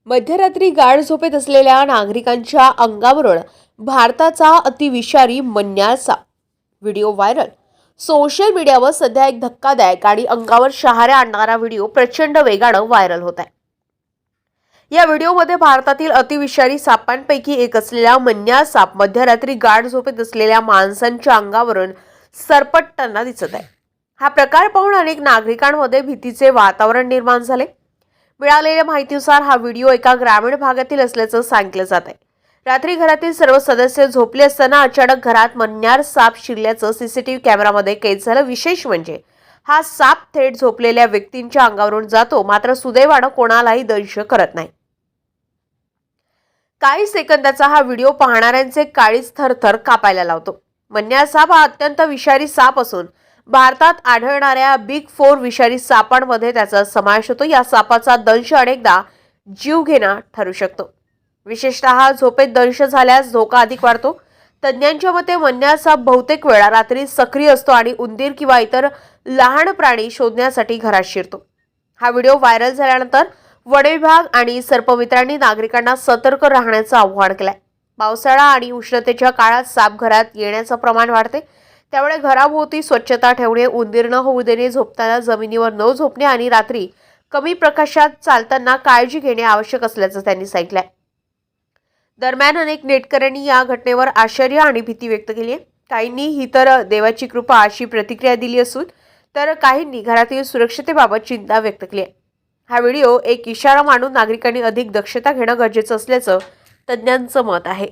मध्यरात्री गाढ झोपेत असलेल्या नागरिकांच्या अंगावरून भारताचा अतिविषारी मन्यार साप. Video viral. सोशल मीडियावर सध्या एक धक्कादायक आणि अंगावर शहाऱ्या आणणारा व्हिडिओ प्रचंड वेगानं व्हायरल होत आहे. या व्हिडिओमध्ये भारतातील अतिविषारी सापांपैकी एक असलेला मन्यार साप मध्यरात्री गाढ झोपेत असलेल्या माणसांच्या अंगावरून सरपटताना दिसत आहे. हा प्रकार पाहून अनेक नागरिकांमध्ये भीतीचे वातावरण निर्माण झाले. मिळालेल्या माहितीनुसार हा व्हिडिओ एका ग्रामीण भागातील असल्याचं सांगितलं जात आहे. रात्री घरातील सर्व सदस्य झोपले असताना अचानक घरात मन्यार साप शिरल्याचं सीसीटीव्ही कॅमेरामध्ये कैद झालं. विशेष म्हणजे हा साप थेट झोपलेल्या व्यक्तींच्या अंगावरून जातो, मात्र सुदैवानं कोणालाही दंश करत नाही. काही सेकंदाचा हा व्हिडिओ पाहणाऱ्यांचे काळीज थरथर कापायला लावतो. मन्यार साप हा अत्यंत विषारी साप असून भारतात आढळणाऱ्या बिग 4 विषारी सापांमध्ये त्याचा समावेश होतो. या सापाचा दंश अनेकदा जीवघेणा ठरू शकतो. विशेषतः झोपेत दंश झाल्यास धोका अधिक वाढतो. तज्ज्ञांच्या मते मन्यार साप बहुतेक वेळा रात्री सक्रिय असतो आणि उंदीर किंवा इतर लहान प्राणी शोधण्यासाठी घरात शिरतो. हा व्हिडिओ व्हायरल झाल्यानंतर वन विभाग आणि सर्पमित्रांनी नागरिकांना सतर्क राहण्याचं आवाहन केलंय. पावसाळा आणि उष्णतेच्या काळात साप घरात येण्याचं प्रमाण वाढते, त्यामुळे घराभोवती स्वच्छता ठेवणे, उंदीर न होऊ देणे, झोपताना जमिनीवर न झोपणे आणि रात्री कमी प्रकाशात चालताना काळजी घेणे आवश्यक असल्याचं त्यांनी सांगितलंय. दरम्यान अनेक नेटकऱ्यांनी या घटनेवर आश्चर्य आणि भीती व्यक्त केली आहे. काहींनी ही तर देवाची कृपा अशी प्रतिक्रिया दिली असून तर काहींनी घरातील सुरक्षतेबाबत चिंता व्यक्त केली आहे. हा व्हिडिओ एक इशारा मानून नागरिकांनी अधिक दक्षता घेणं गरजेचं असल्याचं तज्ज्ञांचं मत आहे.